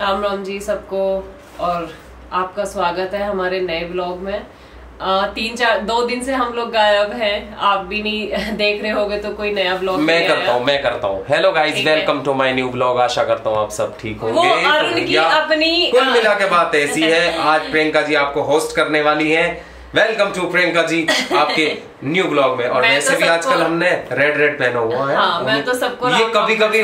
राम राम जी सबको। और आपका स्वागत है हमारे नए ब्लॉग में। 2 दिन से हम लोग गायब हैं, आप भी नहीं देख रहे होगे तो कोई नया ब्लॉग मैं करता हूँ। Hello guys, welcome to my new blog. आशा करता हूँ आप सब ठीक होंगे। अपनी कुल मिला के बात ऐसी है, आज प्रियंका जी आपको होस्ट करने वाली हैं। वेलकम टू प्रियंका जी आपके न्यू ब्लॉग में। और वैसे भी आजकल हमने रेड पहना हुआ है। हाँ, मैं तो सबको ये कभी कभी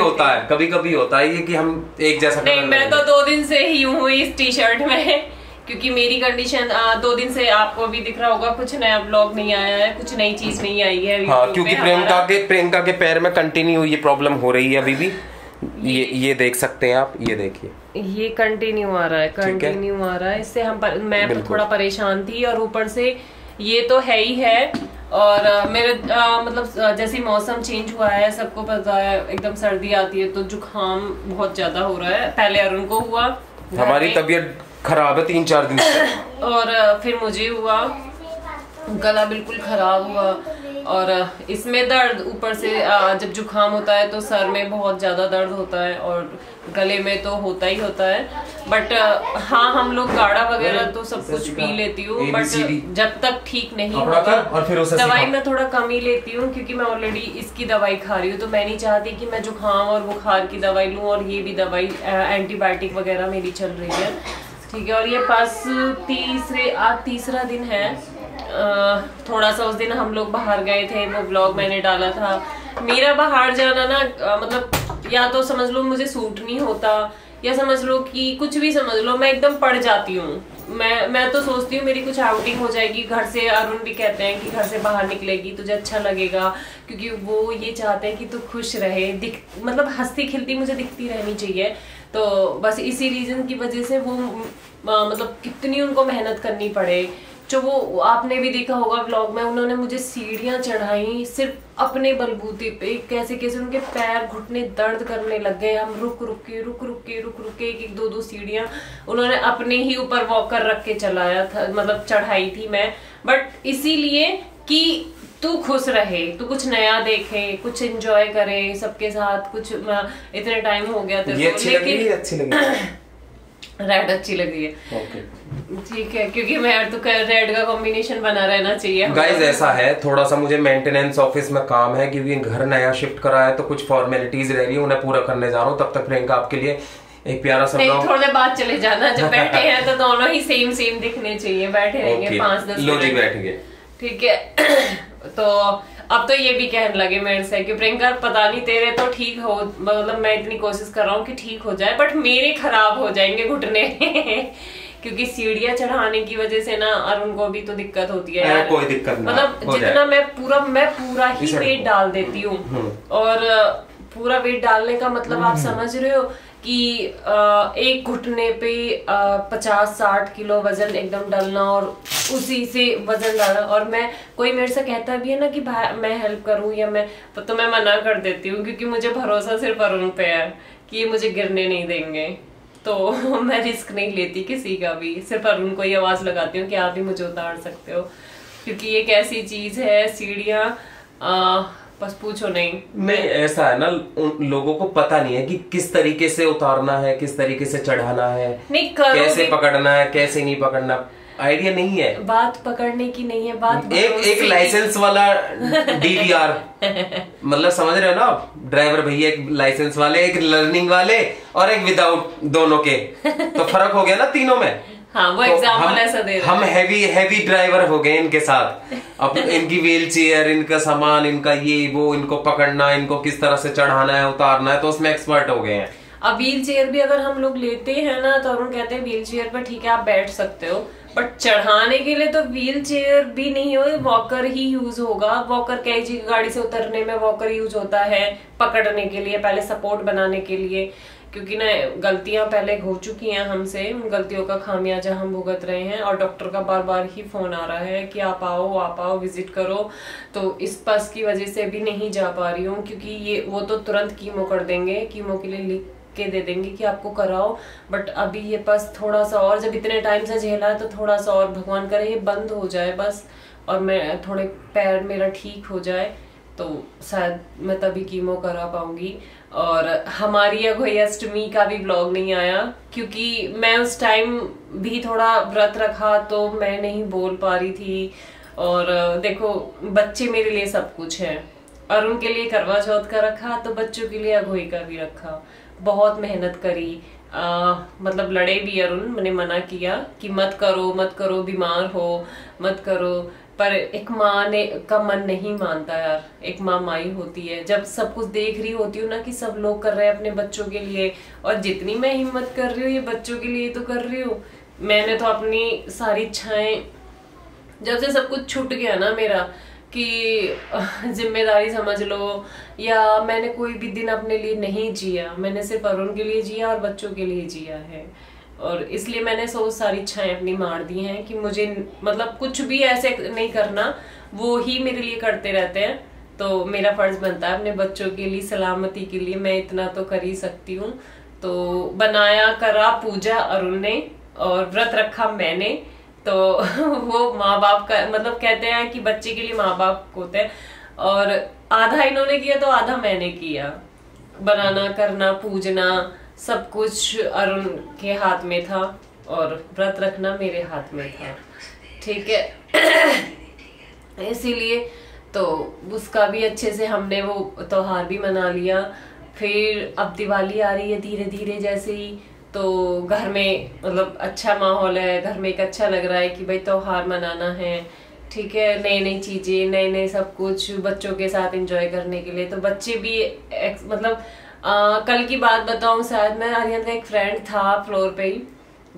होता है ये कि हम एक जैसा नहीं, मैं तो 2 दिन से ही हूँ इस टी शर्ट में, क्योंकि मेरी कंडीशन 2 दिन से आपको भी दिख रहा होगा, कुछ नया ब्लॉग नहीं आया है, कुछ नई चीज नहीं आई है। हाँ, क्योंकि प्रियंका के पैर में कंटिन्यू ये प्रॉब्लम हो रही है अभी भी। ये देख सकते हैं आप, ये देखिए, ये कंटिन्यू आ रहा है। इससे मैं थोड़ा परेशान थी, और ऊपर से ये तो है ही है। और मेरे मतलब जैसे मौसम चेंज हुआ है, सबको पता है, एकदम सर्दी आती है तो जुकाम बहुत ज्यादा हो रहा है। पहले अरुण को हुआ, हमारी तबीयत खराब है 3-4 दिन से और फिर मुझे हुआ, गला बिल्कुल खराब हुआ। और इसमें दर्द, ऊपर से जब जुकाम होता है तो सर में बहुत ज्यादा दर्द होता है, और गले में तो होता ही होता है। बट हाँ, हम लोग काढ़ा वगैरह तो सब कुछ पी लेती हूँ, बट जब तक ठीक नहीं होता, दवाई मैं थोड़ा कम ही लेती हूँ, क्योंकि मैं ऑलरेडी इसकी दवाई खा रही हूँ। तो मैं नहीं चाहती कि मैं जुकाम और बुखार की दवाई लूँ, और ये भी दवाई एंटीबायोटिक वगैरह मेरी चल रही है, ठीक है। और ये पास आज तीसरा दिन है। थोड़ा सा उस दिन हम लोग बाहर गए थे, वो ब्लॉग मैंने डाला था। मेरा बाहर जाना ना मतलब या तो समझ लो मुझे सूट नहीं होता, या समझ लो कि कुछ भी समझ लो, मैं एकदम पड़ जाती हूँ। मैं तो सोचती हूँ मेरी कुछ आउटिंग हो जाएगी घर से। अरुण भी कहते हैं कि घर से बाहर निकलेगी तुझे अच्छा लगेगा, क्योंकि वो ये चाहते हैं कि तू खुश रहे, मतलब हंसती खिलती मुझे दिखती रहनी चाहिए। तो बस इसी रीजन की वजह से वो मतलब कितनी उनको मेहनत करनी पड़े, जो वो आपने भी देखा होगा व्लॉग में, उन्होंने मुझे सीढ़ियां चढ़ाई सिर्फ अपने बलबूते पे। कैसे कैसे उनके पैर घुटने दर्द करने लग गए। हम रुक रुक के 1-2 सीढ़ियां उन्होंने अपने ही ऊपर वॉकर रख के चलाया था, मतलब चढ़ाई थी मैं। बट इसीलिए कि तू खुश रहे, तू कुछ नया देखे, कुछ एंजॉय करे सबके साथ। कुछ इतने टाइम हो गया तेरे को, लेकिन अच्छी लगी रेड अच्छी लगी है, ठीक है, क्योंकि मैं तो रेड का कॉम्बिनेशन बना रहना चाहिए। गाइस ऐसा है, थोड़ा सा मुझे मेंटेनेंस ऑफिस में काम है, क्योंकि घर नया शिफ्ट करा है, तो कुछ फॉर्मेलिटीज रह रही है, उन्हें पूरा करने जा रहा हूँ। तब तक प्रियंका आपके लिए एक प्यारा सा नहीं, थोड़े बाद चले जाना। जब बैठे हैं तो दोनों ही सेम दिखने चाहिए। बैठे रहेंगे 5-10 लो जी, बैठेंगे, ठीक है। तो अब तो ये भी कहने लगे मेरे से कि प्रियंका पता नहीं तेरे तो ठीक हो, मतलब मैं इतनी कोशिश कर रहा हूँ कि ठीक हो जाए, बट मेरे खराब हो जाएंगे घुटने क्योंकि सीढ़ियां चढ़ाने की वजह से ना अरुण को भी तो दिक्कत होती है यार। कोई दिक्कत नहीं, मतलब जितना मैं पूरा ही वेट डाल देती हूँ, और पूरा वेट डालने का मतलब आप समझ रहे हो कि एक घुटने पे 50-60 किलो वजन एकदम डालना, और उसी से वजन डालना। और मैं, कोई मेरे से कहता भी है ना कि मैं हेल्प करूं या मैं, तो मैं मना कर देती हूँ, क्योंकि मुझे भरोसा सिर्फ अरुण पे है कि मुझे गिरने नहीं देंगे। तो मैं रिस्क नहीं लेती किसी का भी, सिर्फ अरुण को ही आवाज लगाती हूँ कि आप भी मुझे उतार सकते हो, क्योंकि ये कैसी चीज है सीढ़ियाँ, बस पूछो नहीं। ऐसा है ना, लोगों को पता नहीं है कि किस तरीके से उतारना है, किस तरीके से चढ़ाना है, कैसे पकड़ना है, कैसे नहीं पकड़ना, आइडिया नहीं है। बात पकड़ने की नहीं है, बात एक लाइसेंस वाला DVR मतलब समझ रहे हो ना आप, ड्राइवर भैया, एक लाइसेंस वाले, एक लर्निंग वाले, और एक विदाउट, दोनों के तो फर्क हो गया ना तीनों में। हाँ, वो एग्जाम्पल ऐसा दे रहे हैं। हम हैवी ड्राइवर हो गए इनके साथ। अब इनकी व्हील चेयर, इनका सामान, इनका ये वो, इनको पकड़ना, इनको किस तरह से चढ़ाना है, उतारना है, तो उसमें एक्सपर्ट हो गए हैं। अब व्हील चेयर भी अगर हम लोग लेते हैं ना, तो हम कहते हैं व्हील चेयर पर ठीक है आप बैठ सकते हो, बट चढ़ाने के लिए तो व्हील चेयर भी नहीं हो, वॉकर ही यूज होगा। वॉकर कैजी गाड़ी से उतरने में वॉकर यूज होता है, पकड़ने के लिए, पहले सपोर्ट बनाने के लिए, क्योंकि ना गलतियां पहले हो चुकी हैं हमसे, उन गलतियों का खामियाजा हम भुगत रहे हैं। और डॉक्टर का बार ही फोन आ रहा है कि आप आओ विजिट करो। तो इस पस की वजह से भी नहीं जा पा रही हूँ, क्योंकि वो तो तुरंत कीमो कर देंगे, कीमो के लिए लिख के दे देंगे कि आपको कराओ। बट अभी ये बस थोड़ा सा और, जब इतने टाइम से झेला है तो थोड़ा सा और भगवान करे ये बंद हो जाए बस, और मैं थोड़े पैर मेरा ठीक हो जाए, तो शायद मैं तभी कीमो करा पाऊंगी। और हमारी अघोई अष्टमी का भी व्लॉग नहीं आया क्योंकि मैं उस टाइम भी थोड़ा व्रत रखा तो मैं नहीं बोल पा रही थी। और देखो बच्चे मेरे लिए सब कुछ है। अरुण के लिए करवा चौथ का रखा तो बच्चों के लिए अघोई का भी रखा। बहुत मेहनत करी, मतलब लड़े भी अरुण, मैंने मना किया कि मत करो मत करो, बीमार हो मत करो, पर एक माँ ने का मन नहीं मानता यार। एक माँ माई होती है, जब सब कुछ देख रही होती हूँ ना कि सब लोग कर रहे हैं अपने बच्चों के लिए, और जितनी मैं हिम्मत कर रही हूँ ये बच्चों के लिए तो कर रही हूँ। मैंने तो अपनी सारी इच्छाएं, जब से सब कुछ छूट गया ना मेरा कि जिम्मेदारी समझ लो, या मैंने कोई भी दिन अपने लिए नहीं जिया, मैंने सिर्फ अरुण के लिए जिया और बच्चों के लिए जिया है। और इसलिए मैंने सारी इच्छाएं अपनी मार दी हैं कि मुझे मतलब कुछ भी ऐसे नहीं करना, वो ही मेरे लिए करते रहते हैं। तो मेरा फर्ज बनता है अपने बच्चों के लिए, सलामती के लिए मैं इतना तो कर ही सकती हूँ। तो बनाया करा पूजा अरुण ने और व्रत रखा मैंने। तो वो माँ बाप का मतलब कहते हैं कि बच्चे के लिए माँ बाप होते हैं, और आधा इन्होंने किया तो आधा मैंने किया। बनाना करना पूजना सब कुछ अरुण के हाथ में था और व्रत रखना मेरे हाथ में था, ठीक है। इसीलिए तो उसका भी अच्छे से हमने वो त्योहार भी मना लिया। फिर अब दिवाली आ रही है धीरे धीरे जैसे ही, तो घर में मतलब अच्छा माहौल है, घर में एक अच्छा लग रहा है कि भाई त्योहार मनाना है, ठीक है। नई नई चीजें, नए नए सब कुछ बच्चों के साथ एंजॉय करने के लिए। तो बच्चे भी मतलब कल की बात बताऊं, शायद मैं आर्यन का एक फ्रेंड था फ्लोर पे ही,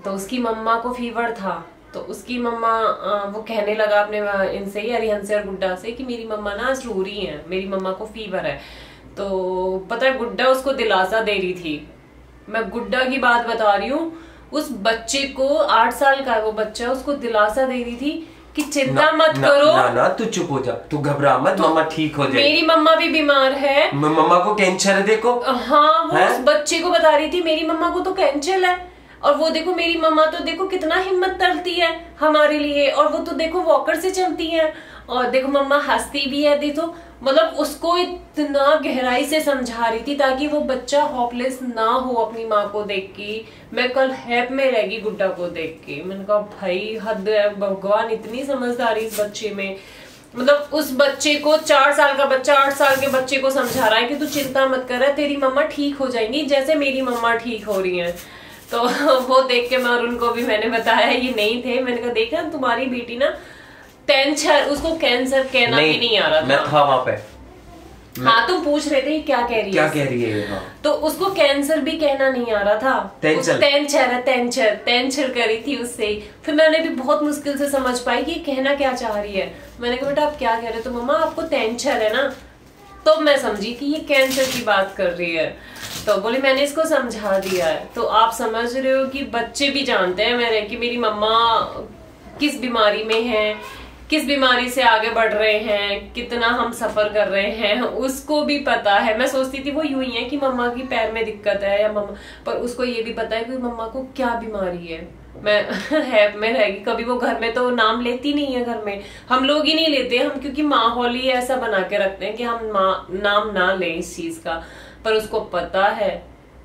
तो उसकी मम्मा को फीवर था। तो उसकी मम्मा वो कहने लगा अपने इनसे ही, अरिहन से और गुड्डा से, कि मेरी मम्मा ना आज रो रही है, मेरी मम्मा को फीवर है। तो पता है गुड्डा उसको दिलासा दे रही थी। मैं गुड्डा की बात बता रही हूँ, उस बच्चे को 8 साल का है वो बच्चा, उसको दिलासा दे रही थी कि चिंता मत करो। ना तू चुप हो जा, तू घबरा मत, तो मम्मा ठीक हो जाएगी। मेरी मम्मा भी बीमार है, मम्मा को टेंशन है देखो। हाँ वो उस बच्चे को बता रही थी मेरी मम्मा को तो कैंसर है, और वो देखो मेरी मम्मा तो देखो कितना हिम्मत करती है हमारे लिए, और वो तो देखो वॉकर से चलती है, और देखो मम्मा हंसती भी है, देखो मतलब उसको इतना गहराई से समझा रही थी ताकि वो बच्चा होपलेस ना हो अपनी माँ को देख के। मैं कल हैप में रह गई गुड्डा को देख के, मैंने कहा भाई हद है, भगवान इतनी समझदारी इस बच्चे में। मतलब उस बच्चे को 4 साल का बच्चा 8 साल के बच्चे को समझा रहा है कि तू चिंता मत कर, तेरी मम्मा ठीक हो जाएंगी जैसे मेरी मम्मा ठीक हो रही है। तो वो देख के मैं अरुण को भी मैंने बताया, ये नहीं थे, मैंने कहा देखा तुम्हारी बेटी ना टेंशन, उसको कैंसर कहना भी नहीं आ रहा था। मैं था वहां पे। हाँ तुम पूछ रहे थे क्या कह रही है, क्या कह रही है। हाँ। तो उसको कैंसर भी कहना नहीं आ रहा था, टेंशन करी थी उससे। फिर मैंने भी बहुत मुश्किल से समझ पाई कि कहना क्या चाह रही है। मैंने कहा बेटा आप क्या कह रहे हो, तो मम्मा आपको टेंशन है ना, तो मैं समझी कि ये कैंसर की बात कर रही है। तो बोली मैंने इसको समझा दिया है। तो आप समझ रहे हो कि बच्चे भी जानते हैं मेरे कि मेरी मम्मा किस बीमारी में है, किस बीमारी से आगे बढ़ रहे हैं, कितना हम सफर कर रहे हैं, उसको भी पता है। मैं सोचती थी वो यूं ही है कि मम्मा की पैर में दिक्कत है या मम्मा, पर उसको ये भी पता है कि मम्मा को क्या बीमारी है। मैं हैप में रहेगी, कभी वो घर में तो नाम लेती नहीं है, घर में हम लोग ही नहीं लेते हम, क्योंकि माहौल ही ऐसा बना के रखते हैं कि हम नाम ना लें इस चीज का। पर उसको पता है,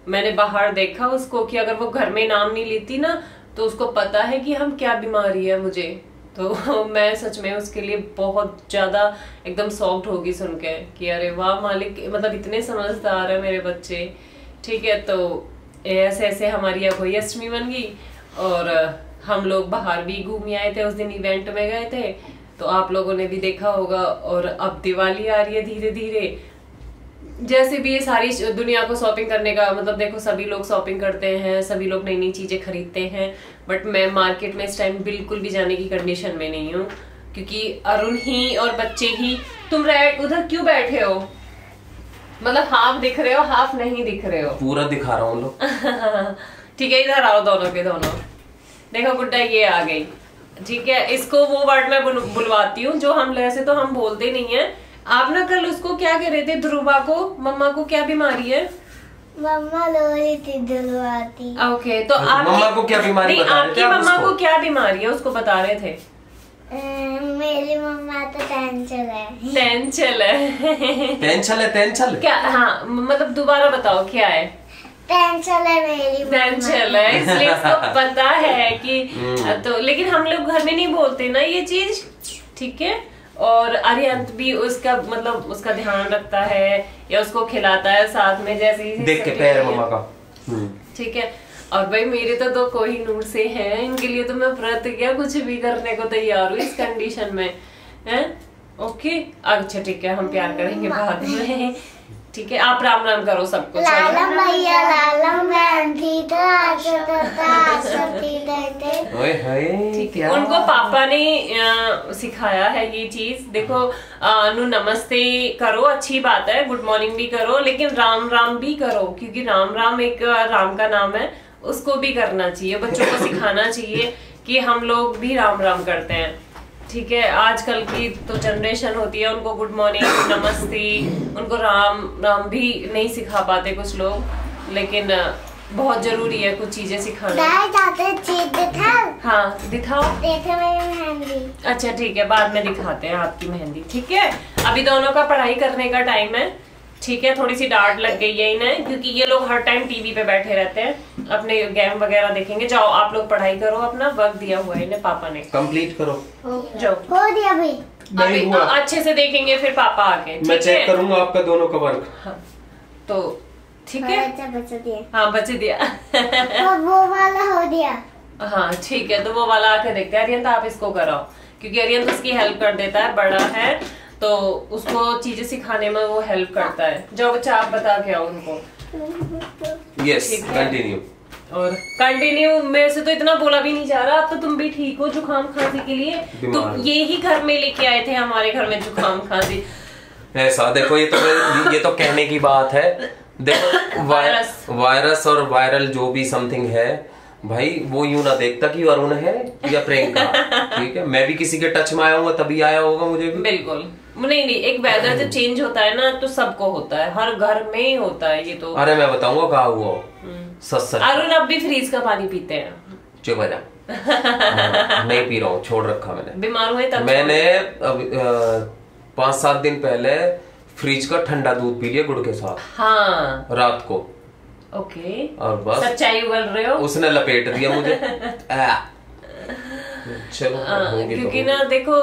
मैंने बाहर देखा उसको कि अगर वो घर में नाम नहीं लेती ना तो उसको पता है कि हम क्या बीमारी है मुझे। तो मैं सच में उसके लिए बहुत ज्यादा एकदम सॉफ्ट होगी सुन के कि अरे वाह मालिक, मतलब इतने समझदार है मेरे बच्चे, ठीक है। तो ऐसे ऐसे हमारी अघोई अष्टमी बन गई, और हम लोग बाहर भी घूम आए थे, उस दिन इवेंट में गए थे, तो आप लोगों ने भी देखा होगा। और अब दिवाली आ रही है धीरे धीरे, जैसे भी ये सारी दुनिया को शॉपिंग करने का मतलब देखो सभी लोग शॉपिंग करते हैं, सभी लोग नई नई चीजें खरीदते हैं, बट मैं मार्केट में इस टाइम बिल्कुल भी जाने की कंडीशन में नहीं हूँ, क्योंकि अरुण ही और बच्चे ही। तुम उधर क्यों बैठे हो, मतलब हाफ दिख रहे हो हाफ नहीं दिख रहे हो? पूरा दिखा रहा हूँ लोग। ठीक है इधर आओ दोनों के दोनों। देखो गुड्डा ये आ गई, ठीक है। इसको वो वर्ड में बुलवाती हूँ जो हम वैसे तो हम बोलते नहीं है। आप ना कल उसको क्या कह रहे थे, ध्रुवा को मम्मा को क्या बीमारी है? मम्मा रो रही थी दिलवाती। ओके तो आप मम्मा को क्या बीमारी बता रहे थे? आपकी मम्मा को क्या बीमारी है उसको बता रहे थे? मेरी मम्मा तो टेंशन है। टेंशन है। टेंशन है, टेंशन क्या? हाँ मतलब दोबारा बताओ क्या है? टेंशन है मेरी टेंशन है, इसलिए इसको पता है कि तो, लेकिन हम लोग घर में नहीं बोलते ना ये चीज, ठीक है। और आर्यंत भी उसका मतलब उसका ध्यान रखता है या उसको खिलाता है साथ में, जैसे ही देख के पैर मम्मा का, ठीक है। और भाई मेरे तो कोहिनूर से हैं, इनके लिए तो मैं व्रत क्या कुछ भी करने को तैयार हूँ इस कंडीशन में, हैं? ओके अच्छा ठीक है, हम प्यार करेंगे बाद में, ठीक है। आप राम राम करो सबको। लाला भैया, लाला बहन, ठीक है। उनको पापा ने सिखाया है ये चीज। देखो नु नमस्ते करो, अच्छी बात है, गुड मॉर्निंग भी करो, लेकिन राम राम भी करो, क्योंकि राम राम एक राम का नाम है, उसको भी करना चाहिए। बच्चों को सिखाना चाहिए कि हम लोग भी राम राम करते हैं, ठीक है। आजकल की तो जनरेशन होती है, उनको गुड मॉर्निंग नमस्ते, उनको राम राम भी नहीं सिखा पाते कुछ लोग, लेकिन बहुत जरूरी है कुछ चीजें सिखाना। हाँ दिखाओ। मेहंदी। अच्छा ठीक है, बाद में दिखाते हैं आपकी मेहंदी, ठीक है। अभी दोनों का पढ़ाई करने का टाइम है, ठीक है। थोड़ी सी डांट लग गई है इन्हें, क्योंकि ये लोग हर टाइम टीवी पे बैठे रहते हैं, अपने गेम वगैरह देखेंगे। जाओ आप लोग पढ़ाई करो, अपना वर्क दिया हुआ है इन्हें पापा ने, कंप्लीट करो। जाओ। हो दिया भाई। अभी अच्छे से देखेंगे फिर पापा आके, मैं चेक करूंगा आपका दोनों का वर्क। हाँ, तो ठीक है। बचा दिया। हाँ बच दिया। वो वाला हो दिया। हाँ ठीक है, तो वो वाला आके देखते हैं। अरियंत आप इसको कराओ, क्योंकि अरियंत उसकी हेल्प कर देता है, बड़ा है तो उसको चीजें सिखाने में वो हेल्प करता है। जाओ बच्चा आप बता के आओ उनको। Yes continue. और कंटिन्यू मेरे से तो इतना बोला भी नहीं जा रहा। अब तो तुम भी ठीक हो जुकाम खांसी के लिए, तो ये ही घर में लेके आए थे हमारे घर में जुकाम खांसी। ऐसा देखो, ये तो कहने की बात है। देखो वायरस और वायरल जो भी समथिंग है भाई, वो यूं ना देखता कि अरुण है या प्रियंका, ठीक है। मैं भी किसी के टच में आया हूँ तभी आया होगा मुझे भी। बिल्कुल नहीं, एक वेदर जब चेंज होता है ना तो सबको होता है, हर घर में ही होता है ये तो। अरे मैं बताऊंगा कहा हुआ सच। अरुण अब भी फ्रीज का पानी पीते हैं। चुप हो जा। नहीं पी रहा हूँ, छोड़ रखा मैंने। बीमार हुए तब मैंने 5-7 दिन पहले फ्रिज का ठंडा दूध पी लिया गुड़ के साथ। हाँ रात को। ओके। और बस सच्चाई उगल रहे हो। उसने लपेट दिया मुझे। चलो क्योंकि ना देखो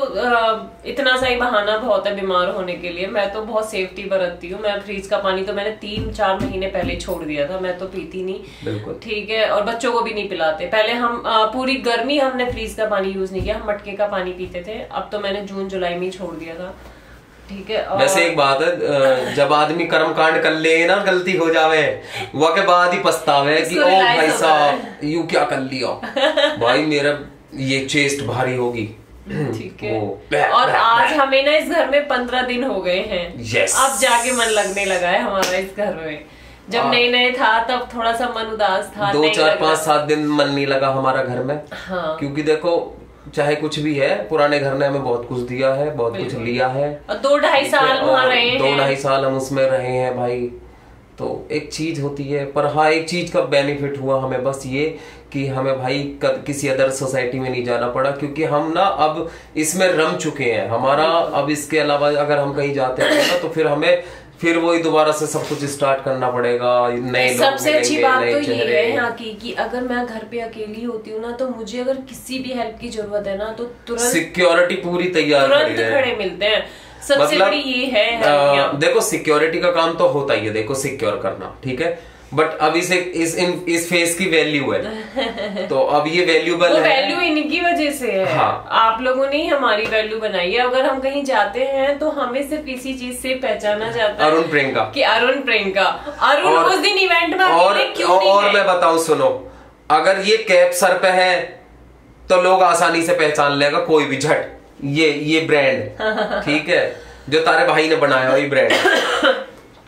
इतना सा ही बहाना बहुत है बीमार होने के लिए। मैं तो बहुत सेफ्टी बरतती हूँ। मैं फ्रीज का पानी तो मैंने 3-4 महीने पहले छोड़ दिया था, मैं तो पीती नहीं, बिल्कुल ठीक है। और बच्चों को भी नहीं पिलाते। पहले हम पूरी गर्मी हमने फ्रीज का पानी यूज नहीं किया, हम मटके का पानी पीते थे। अब तो मैंने जून-जुलाई में ही छोड़ दिया था, ठीक है। और वैसे एक बात है, जब आदमी कर्म कांड कर ले ना, गलती हो जावे, वो के बाद ही पछतावे कि ओ भाई साहब यू क्या कर लिया भाई, मेरा ये चेस्ट भारी होगी, ठीक है। और आज हमें ना इस घर में 15 दिन हो गए हैं। yes. अब जाके मन लगने लगा है हमारा इस घर में। जब नए था तब थोड़ा सा मन उदास था। 2-4-5-7 दिन मन नहीं लगा हमारा घर में। हाँ। क्योंकि देखो चाहे कुछ भी है, पुराने घर ने हमें बहुत कुछ दिया है, बहुत कुछ लिया है। और 2-2.5 साल वहाँ रहे हैं। 2-2.5 साल हम उसमें रहे हैं भाई, तो एक चीज होती है। पर हाँ, एक चीज का बेनिफिट हुआ हमें बस ये कि हमें भाई किसी अदर सोसाइटी में नहीं जाना पड़ा, क्योंकि हम ना अब इसमें रम चुके हैं। हमारा अब इसके अलावा अगर हम कहीं जाते हैं ना तो फिर हमें फिर वही दोबारा से सब कुछ स्टार्ट करना पड़ेगा, नए लोग। सबसे अच्छी बात तो ये है यहाँ की कि अगर मैं घर पे अकेली होती हूँ ना, तो मुझे अगर किसी भी हेल्प की जरूरत है ना तो तुरंत सिक्योरिटी पूरी तैयार, तुरंत खड़े मिलते हैं। सबसे बड़ी ये है। देखो सिक्योरिटी का काम तो होता ही है, देखो सिक्योर करना, ठीक है। बट अब इस फेस की वैल्यू है, तो अब ये वैल्यूबल है। वैल्यू इनकी वजह से है। हाँ। आप लोगों ने ही हमारी वैल्यू बनाई है। अगर हम कहीं जाते हैं तो हमें सिर्फ इसी चीज से पहचाना जाता है, अरुण प्रियंका, कि अरुण प्रियंका। अरुण उस दिन इवेंट में और मैं बताऊं, सुनो, अगर ये कैप सर पे है तो लोग आसानी से पहचान लेगा कोई भी झट। ये ब्रांड, ठीक है, जो तारे भाई ने बनाया हुआ ब्रांड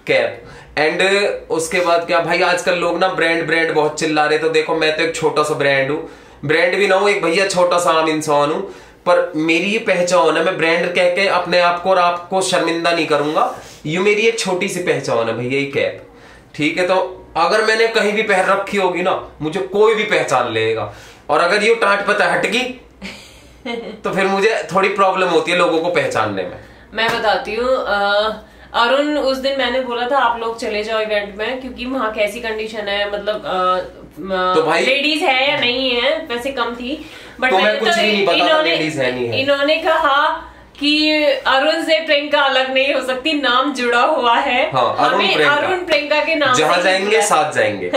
कैप। एंड उसके बाद क्या भाई, आजकल लोग ना ब्रांड बहुत चिल्ला रहे। तो देखो मैं तो एक छोटा सा ब्रांड हूँ, ब्रांड भी ना हूँ, एक भैया छोटा सा आम इंसान हूँ, पर मेरी ये पहचान है। मैं ब्रांड कह के अपने आप को और आपको शर्मिंदा नहीं करूंगा। ये मेरी एक छोटी सी पहचान है भैया, ये कैप, ठीक है। तो अगर मैंने कहीं भी पहन रखी होगी ना, मुझे कोई भी पहचान लेगा। और अगर ये टाट पता हट गई तो फिर मुझे थोड़ी प्रॉब्लम होती है लोगों को पहचानने में। मैं बताती हूँ, अरुण उस दिन मैंने बोला था आप लोग चले जाओ इवेंट में, क्योंकि वहाँ कैसी कंडीशन है, मतलब तो भाई लेडीज है या नहीं है, वैसे कम थी, बट तो मैं कुछ भी नहीं पता लेडीज है नहीं है। इन्होंने कहा कि अरुण से प्रियंका अलग नहीं हो सकती, नाम जुड़ा हुआ है। हाँ, अरुण प्रियंका के नाम जहाँ जाएंगे साथ जाएंगे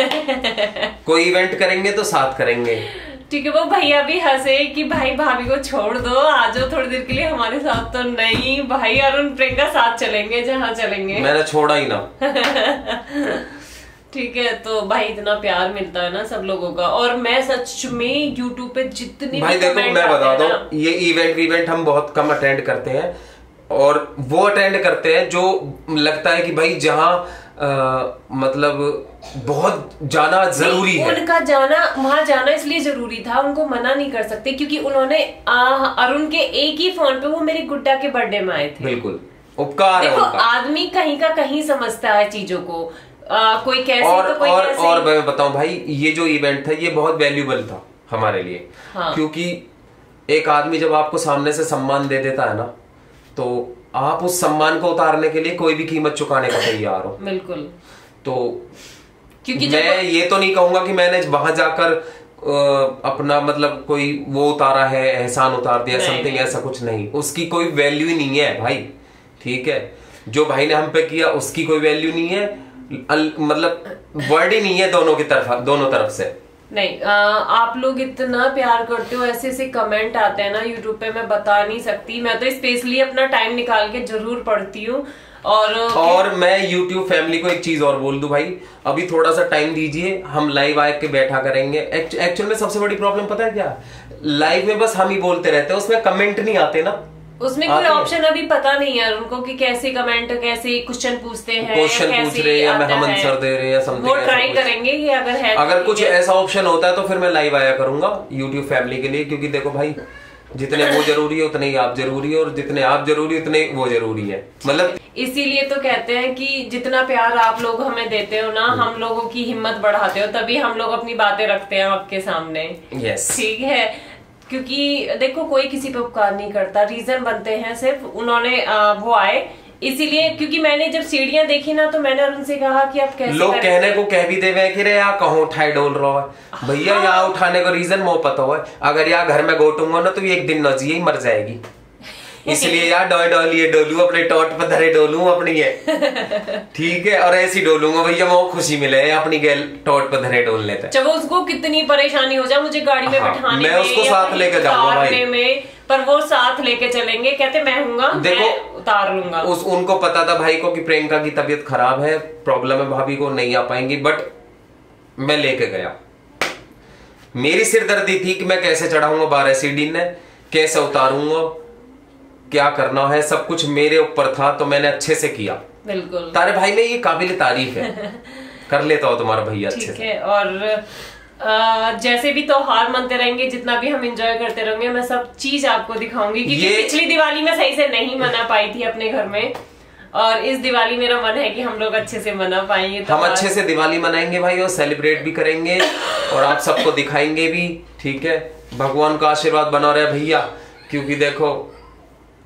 कोई इवेंट करेंगे तो साथ करेंगे। ठीक है, वो भैया भी हंसे कि भाई भाभी को छोड़ दो, आ जाओ थोड़ी देर के लिए हमारे साथ। तो नहीं भाई, अरुण प्रियंका साथ चलेंगे जहाँ चलेंगे। मैंने छोड़ा ही ना। ठीक है, तो भाई इतना प्यार मिलता है ना सब लोगों का। और मैं सच में YouTube पे जितने भाई देखो मैं बता दूं, ये इवेंट हम बहुत कम अटेंड करते हैं, और वो अटेंड करते हैं जो लगता है कि भाई जहाँ मतलब बहुत जाना जरूरी है। उनका जाना, वहां जाना इसलिए जरूरी था, उनको मना नहीं कर सकते, क्योंकि उन्होंने अरुण के एक ही फोन पे वो मेरी गुड्डा के बर्थडे में आए थे। बिल्कुल उपकार है देखो, उनका। आदमी कहीं का कहीं समझता है चीजों को, कोई कैसे और, तो कोई और, कैसे। और मैं बताऊं भाई, ये जो इवेंट था ये बहुत वैल्यूबल था हमारे लिए। हाँ। क्योंकि एक आदमी जब आपको सामने से सम्मान दे देता है ना, तो आप उस सम्मान को उतारने के लिए कोई भी कीमत चुकाने का तैयार हो। बिल्कुल। तो क्योंकि मैं ये तो नहीं कहूंगा कि मैंने वहां जाकर अपना मतलब कोई वो उतारा है, एहसान उतार दिया, समथिंग ऐसा कुछ नहीं। उसकी कोई वैल्यू ही नहीं है भाई। ठीक है, जो भाई ने हम पे किया उसकी कोई वैल्यू नहीं है, मतलब वर्ड ही नहीं है दोनों तरफ से। नहीं, आप लोग इतना प्यार करते हो, ऐसे ऐसे कमेंट आते हैं ना यूट्यूब पे, मैं बता नहीं सकती। मैं तो स्पेशली अपना टाइम निकाल के जरूर पढ़ती हूँ। और मैं YouTube फैमिली को एक चीज और बोल दूं भाई, अभी थोड़ा सा टाइम दीजिए, हम लाइव आके बैठा करेंगे। एक्चुअल में सबसे बड़ी प्रॉब्लम पता है क्या, लाइव में बस हम ही बोलते रहते हैं, उसमें कमेंट नहीं आते ना। उसमें कोई ऑप्शन अभी पता नहीं है उनको कि कैसे कमेंट, कैसे क्वेश्चन पूछते हैं, क्वेश्चन पूछ रहे हैं या हम आंसर दे रहे हैं, समथिंग। वो ट्राई करेंगे कि अगर कुछ ऐसा ऑप्शन होता है तो फिर मैं लाइव आया करूंगा YouTube फैमिली के लिए। क्योंकि देखो भाई, जितने वो जरूरी है उतने ही आप जरूरी है, और जितने आप जरूरी उतने वो जरूरी है। मतलब इसीलिए तो कहते हैं कि जितना प्यार आप लोग हमें देते हो ना, हम लोगों की हिम्मत बढ़ाते हो, तभी हम लोग अपनी बातें रखते हैं आपके सामने। यस, ठीक है, क्योंकि देखो कोई किसी पे उपकार नहीं करता, रीजन बनते हैं सिर्फ उन्होंने वो आए इसीलिए। क्योंकि मैंने जब सीढ़ियां देखी ना, तो मैंने उनसे कहा कि आप कैसे लोग कहने को कह भी देवे कि रे यार कहो उठाए डोल रहा है भैया। हाँ। यहाँ उठाने का रीजन मोह पता हुआ है, अगर यहाँ घर में गोटूंगा ना तो ये एक दिन न जिए मर जाएगी। इसलिए यार डोलिए डोलू अपने टॉट पर धरे डोलू अपनी है। ठीक है, और ऐसी डोलूंगा भैया, मुझे खुशी मिले अपनी गैल टॉट पर धरे डोल लेते। जब उसको कितनी परेशाानी हो जाए मुझे गाड़ी में बैठाने मैं उसको साथ लेके जाऊंगा भाई में, पर वो साथ लेके चलेंगे, कहते मैं हूँगा, देखो उतार लूंगा। उनको पता था भाई को कि प्रियंका की तबीयत खराब है, प्रॉब्लम है, भाभी को नहीं आ पाएंगी, बट मैं लेके गया। मेरी सिरदर्दी थी कि मैं कैसे चढ़ाऊंगा 12 सीढ़ी ने, कैसे उतारूंगा, क्या करना है, सब कुछ मेरे ऊपर था, तो मैंने अच्छे से किया। बिल्कुल, तारे भाई में ये काबिल तारीफ है। कर लेता हो तुम्हारा भैया अच्छे से। ठीक है, और जैसे भी त्योहार मनते रहेंगे, जितना भी हम एंजॉय करते रहेंगे, मैं सब चीज आपको दिखाऊंगी। क्योंकि पिछली दिवाली में सही से नहीं मना पाई थी अपने घर में, और इस दिवाली मेरा मन है कि हम लोग अच्छे से मना पाएंगे। हम अच्छे से दिवाली मनाएंगे भाई, और सेलिब्रेट भी करेंगे, और आप सबको दिखाएंगे भी। ठीक है, भगवान का आशीर्वाद बना रहे भैया। क्योंकि देखो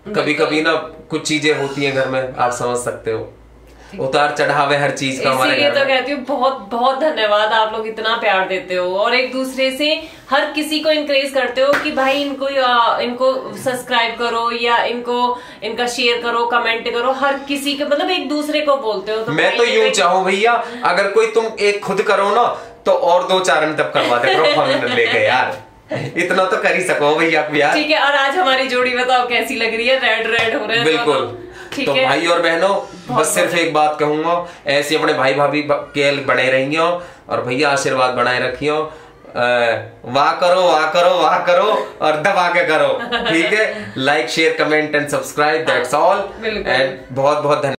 कभी कभी ना कुछ चीजें होती हैं घर में, आप समझ सकते हो, उतार चढ़ावे हर चीज का हमारे घर में। तो कहती हूँ बहुत बहुत धन्यवाद, आप लोग इतना प्यार देते हो और एक दूसरे से हर किसी को इनकरेज करते हो कि भाई इनको सब्सक्राइब करो, या इनका शेयर करो, कमेंट करो, हर किसी के मतलब एक दूसरे को बोलते हो। तो मैं तो यूं चाहूं भैया, अगर कोई तुम एक खुद करो ना तो और 2-4 तब करवा दे करो लेके यार, इतना तो कर ही सको भैया यार। ठीक है, और आज हमारी जोड़ी बताओ कैसी लग रही है, रेड रेड हो रहे हैं। बिल्कुल। तो भाई और बहनों, बस सिर्फ एक बात कहूंगा, ऐसे अपने भाई भाभी के बने रहियो, और भैया आशीर्वाद बनाए रखियो। वाह करो वाह करो वाह करो, और दबा के करो। ठीक है, like share comment and subscribe, that's all. And बहुत बहुत धन्यवाद।